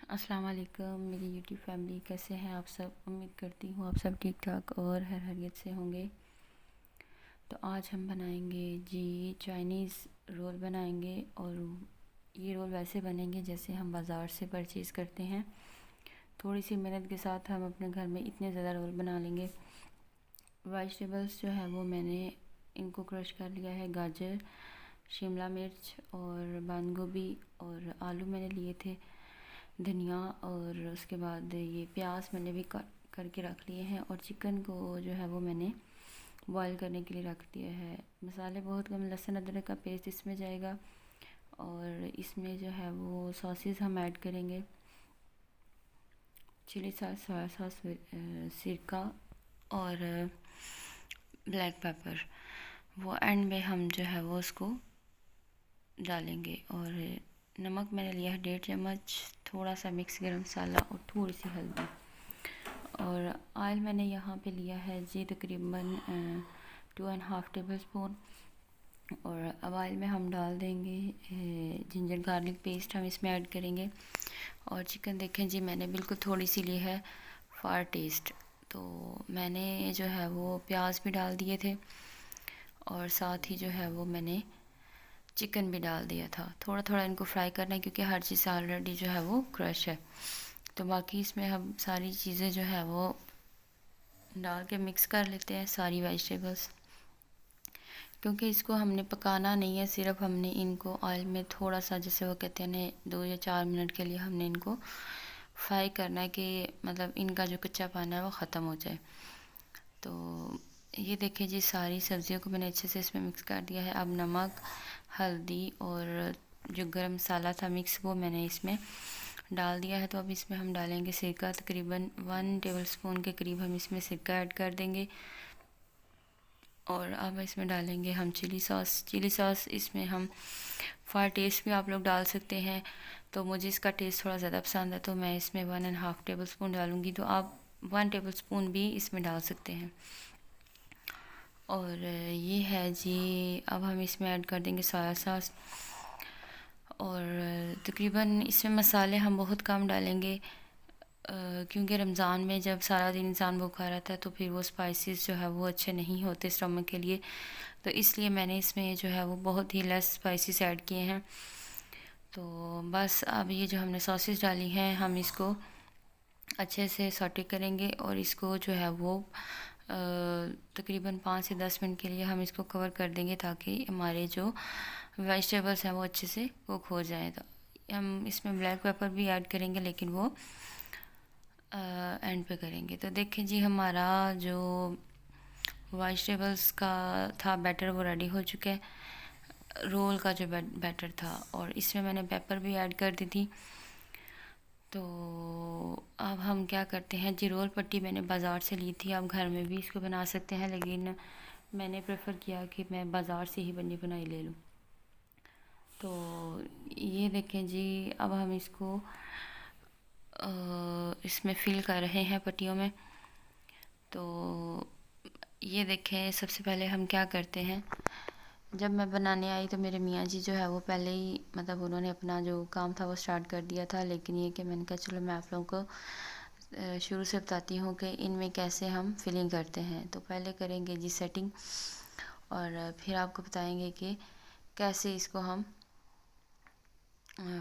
अस्सलाम वालेकुम मेरी यूट्यूब फैमिली, कैसे हैं आप सब। उम्मीद करती हूँ आप सब ठीक ठाक और खैरियत से होंगे। तो आज हम बनाएंगे जी चाइनीज़ रोल बनाएंगे। और ये रोल वैसे बनेंगे जैसे हम बाज़ार से परचेज़ करते हैं। थोड़ी सी मेहनत के साथ हम अपने घर में इतने ज़्यादा रोल बना लेंगे। वेजिटेबल्स जो है वो मैंने इनको क्रश कर लिया है। गाजर, शिमला मिर्च और बंद गोभी और आलू मैंने लिए थे, धनिया, और उसके बाद ये प्याज मैंने भी करके रख लिए हैं। और चिकन को जो है वो मैंने बॉईल करने के लिए रख दिया है। मसाले बहुत कम, लहसुन अदरक का पेस्ट इसमें जाएगा। और इसमें जो है वो सॉसेस हम ऐड करेंगे, चिली सॉस, सोया सॉस, सिरका और ब्लैक पेपर। वो एंड में हम जो है वो उसको डालेंगे। और नमक मैंने लिया है 1.5 चम्मच, थोड़ा सा मिक्स गरम मसाला और थोड़ी सी हल्दी। और ऑयल मैंने यहाँ पे लिया है जी तकरीबन 2.5 टेबल स्पून। और अब ऑयल में हम डाल देंगे जिंजर गार्लिक पेस्ट, हम इसमें ऐड करेंगे। और चिकन देखें जी मैंने बिल्कुल थोड़ी सी ली है फॉर टेस्ट। तो मैंने जो है वो प्याज भी डाल दिए थे और साथ ही जो है वो मैंने चिकन भी डाल दिया था। थोड़ा थोड़ा इनको फ्राई करना है क्योंकि हर चीज़ ऑलरेडी जो है वो क्रश है। तो बाकी इसमें हम सारी चीज़ें जो है वो डाल के मिक्स कर लेते हैं, सारी वेजिटेबल्स। क्योंकि इसको हमने पकाना नहीं है, सिर्फ हमने इनको ऑयल में थोड़ा सा, जैसे वो कहते हैं 2 या 4 मिनट के लिए हमने इनको फ्राई करना है कि मतलब इनका जो कच्चा पाना है वो ख़त्म हो जाए। तो ये देखिए जी सारी सब्जियों को मैंने अच्छे से इसमें मिक्स कर दिया है। अब नमक, हल्दी और जो गरम मसाला था मिक्स, वो मैंने इसमें डाल दिया है। तो अब इसमें हम डालेंगे सिरका, तकरीबन 1 टेबल स्पून के करीब हम इसमें सिरका ऐड कर देंगे। और अब इसमें डालेंगे हम चिली सॉस। चिली सॉस इसमें हम फॉर टेस्ट भी आप लोग डाल सकते हैं। तो मुझे इसका टेस्ट थोड़ा ज़्यादा पसंद है तो मैं इसमें 1.5 टेबल स्पून डालूँगी। तो आप 1 टेबल स्पून भी इसमें डाल सकते हैं। और ये है जी, अब हम इसमें ऐड कर देंगे सोया सॉस। और तकरीबन इसमें मसाले हम बहुत कम डालेंगे क्योंकि रमज़ान में जब सारा दिन इंसान भूखा रहता है तो फिर वो स्पाइसेस जो है वो अच्छे नहीं होते स्टमक के लिए। तो इसलिए मैंने इसमें जो है वो बहुत ही लेस स्पाइसेस ऐड किए हैं। तो बस अब ये जो हमने सॉसेस डाली हैं हम इसको अच्छे से सॉटे करेंगे। और इसको जो है वो तकरीबन 5 से 10 मिनट के लिए हम इसको कवर कर देंगे ताकि हमारे जो वेजिटेबल्स हैं वो अच्छे से कुक हो जाए। तो हम इसमें ब्लैक पेपर भी ऐड करेंगे लेकिन वो एंड पे करेंगे। तो देखें जी हमारा जो वेजिटेबल्स का था बैटर वो रेडी हो चुका है, रोल का जो बैटर था। और इसमें मैंने पेपर भी ऐड कर दी थी। तो अब हम क्या करते हैं जी, रोल पट्टी मैंने बाज़ार से ली थी, आप घर में भी इसको बना सकते हैं लेकिन मैंने प्रेफर किया कि मैं बाज़ार से ही बनी बनाई ले लूँ। तो ये देखें जी अब हम इसको इसमें फिल कर रहे हैं पट्टियों में। तो ये देखें सबसे पहले हम क्या करते हैं, जब मैं बनाने आई तो मेरे मियाँ जी जो है वो पहले ही मतलब उन्होंने अपना जो काम था वो स्टार्ट कर दिया था। लेकिन ये कि मैंने कहा चलो मैं आप लोगों को शुरू से बताती हूँ कि इनमें कैसे हम फिलिंग करते हैं। तो पहले करेंगे जी सेटिंग और फिर आपको बताएंगे कि कैसे इसको हम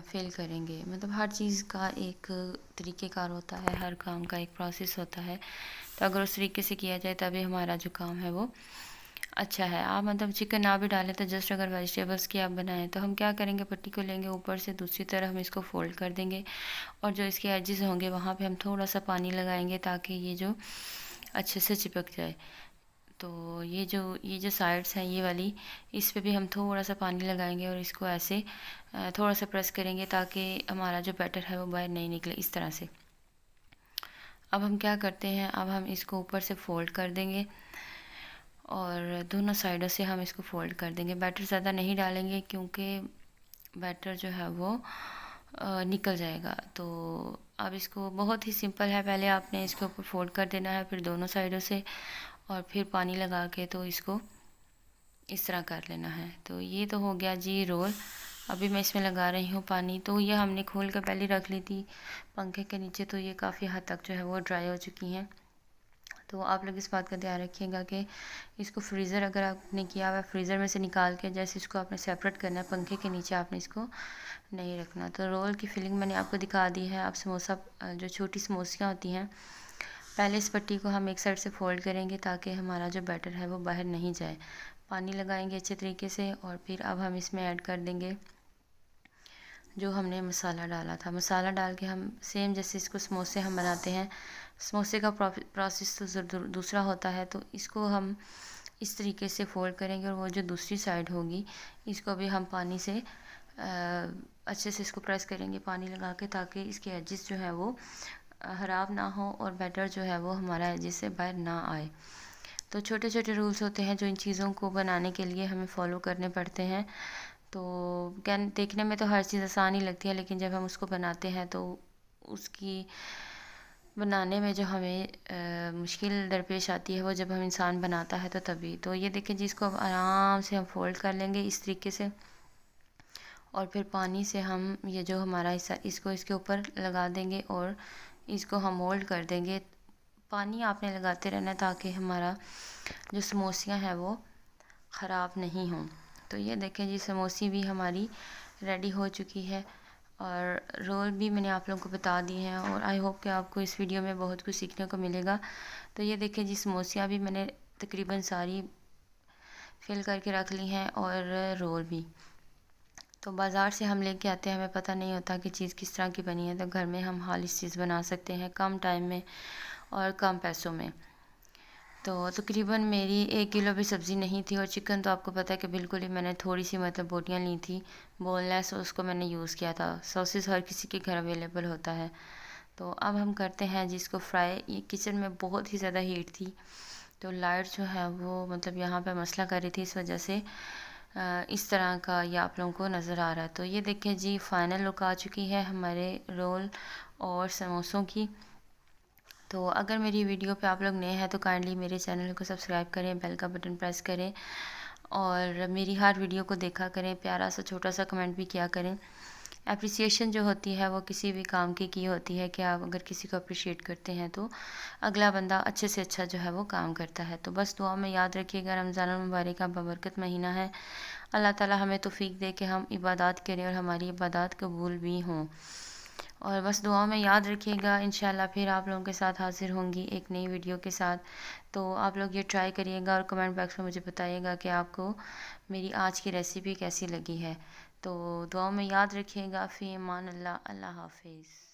फिल करेंगे। मतलब हर चीज़ का एक तरीक़ेकार होता है, हर काम का एक प्रोसेस होता है। तो अगर उस तरीके से किया जाए तभी हमारा जो काम है वो अच्छा है। आप मतलब चिकन ना भी डालें तो जस्ट अगर वेजिटेबल्स की आप बनाएं तो हम क्या करेंगे, पट्टी को लेंगे, ऊपर से दूसरी तरफ हम इसको फोल्ड कर देंगे और जो इसके एजेस होंगे वहाँ पे हम थोड़ा सा पानी लगाएंगे ताकि ये जो अच्छे से चिपक जाए। तो ये जो साइड्स हैं ये वाली, इस पे भी हम थोड़ा सा पानी लगाएंगे और इसको ऐसे थोड़ा सा प्रेस करेंगे ताकि हमारा जो बैटर है वो बाहर नहीं निकले, इस तरह से। अब हम क्या करते हैं, अब हम इसको ऊपर से फोल्ड कर देंगे और दोनों साइडों से हम इसको फोल्ड कर देंगे। बैटर ज़्यादा नहीं डालेंगे क्योंकि बैटर जो है वो निकल जाएगा। तो अब इसको बहुत ही सिंपल है, पहले आपने इसके ऊपर फोल्ड कर देना है, फिर दोनों साइडों से, और फिर पानी लगा के तो इसको इस तरह कर लेना है। तो ये तो हो गया जी रोल। अभी मैं इसमें लगा रही हूँ पानी। तो ये हमने खोल कर पहले रख ली थी पंखे के नीचे, तो ये काफ़ी हद तक जो है वो ड्राई हो चुकी हैं। तो आप लोग इस बात का ध्यान रखिएगा कि इसको फ्रीज़र अगर आपने किया हुआ, फ्रीज़र में से निकाल के जैसे इसको आपने सेपरेट करना है, पंखे के नीचे आपने इसको नहीं रखना। तो रोल की फिलिंग मैंने आपको दिखा दी है। आप समोसा जो छोटी समोसियाँ होती हैं, पहले इस पट्टी को हम एक साइड से फोल्ड करेंगे ताकि हमारा जो बैटर है वो बाहर नहीं जाए। पानी लगाएंगे अच्छे तरीके से और फिर अब हम इसमें ऐड कर देंगे जो हमने मसाला डाला था। मसाला डाल के हम सेम जैसे इसको समोसे हम बनाते हैं, समोसे का प्रोसेस तो दूसरा होता है। तो इसको हम इस तरीके से फोल्ड करेंगे और वो जो दूसरी साइड होगी इसको भी हम पानी से अच्छे से इसको प्रेस करेंगे पानी लगा के, ताकि इसके एजेस जो है वो ख़राब ना हो और बैटर जो है वो हमारा एजेस से बाहर ना आए। तो छोटे छोटे रूल्स होते हैं जो इन चीज़ों को बनाने के लिए हमें फॉलो करने पड़ते हैं। तो क्या, देखने में तो हर चीज़ आसान ही लगती है, लेकिन जब हम उसको बनाते हैं तो उसकी बनाने में जो हमें मुश्किल दरपेश आती है वो जब हम इंसान बनाता है तो तभी। तो ये देखिए जी, इसको अब आराम से हम फोल्ड कर लेंगे इस तरीके से और फिर पानी से हम ये जो हमारा हिस्सा इसको इसके ऊपर लगा देंगे और इसको हम मोल्ड कर देंगे। पानी आपने लगाते रहना है ताकि हमारा जो समोसियाँ हैं वो ख़राब नहीं हों। तो ये देखें जी, समोसी भी हमारी रेडी हो चुकी है और रोल भी मैंने आप लोगों को बता दी हैं और आई होप कि आपको इस वीडियो में बहुत कुछ सीखने को मिलेगा। तो ये देखें जी, समोसियाँ भी मैंने तकरीबन सारी फिल करके रख ली हैं और रोल भी। तो बाज़ार से हम लेके आते हैं, हमें पता नहीं होता कि चीज़ किस तरह की बनी है। तो घर में हम हालिस चीज़ बना सकते हैं कम टाइम में और कम पैसों में। तो तकरीबन मेरी 1 किलो भी सब्ज़ी नहीं थी और चिकन तो आपको पता है कि बिल्कुल ही मैंने थोड़ी सी मतलब बोटियाँ ली थी बोनलेस, उसको मैंने यूज़ किया था। सॉसेस हर किसी के घर अवेलेबल होता है। तो अब हम करते हैं जिसको फ्राई। ये किचन में बहुत ही ज़्यादा हीट थी, तो लाइट जो है वो मतलब यहाँ पे मसला कर रही थी, इस वजह से इस तरह का ये आप लोगों को नज़र आ रहा है। तो ये देखिए जी, फाइनल लुक आ चुकी है हमारे रोल और समोसों की। तो अगर मेरी वीडियो पे आप लोग नए हैं तो काइंडली मेरे चैनल को सब्सक्राइब करें, बेल का बटन प्रेस करें और मेरी हर वीडियो को देखा करें, प्यारा सा छोटा सा कमेंट भी किया करें। अप्रिसिएशन जो होती है वो किसी भी काम की होती है कि आप अगर किसी को अप्रिशिएट करते हैं तो अगला बंदा अच्छे से अच्छा जो है वो काम करता है। तो बस दुआ में याद रखिएगा, रमज़ान मुबारक का बबरकत महीना है। अल्लाह ताला हमें तौफीक दे कि हम इबादत करें और हमारी इबादत कबूल भी हों। और बस दुआ में याद रखिएगा, इंशाल्लाह फिर आप लोगों के साथ हाज़िर होंगी एक नई वीडियो के साथ। तो आप लोग ये ट्राई करिएगा और कमेंट बॉक्स में मुझे बताइएगा कि आपको मेरी आज की रेसिपी कैसी लगी है। तो दुआ में याद रखिएगा। फ़ी अमान अल्लाह, अल्लाह हाफ़िज़।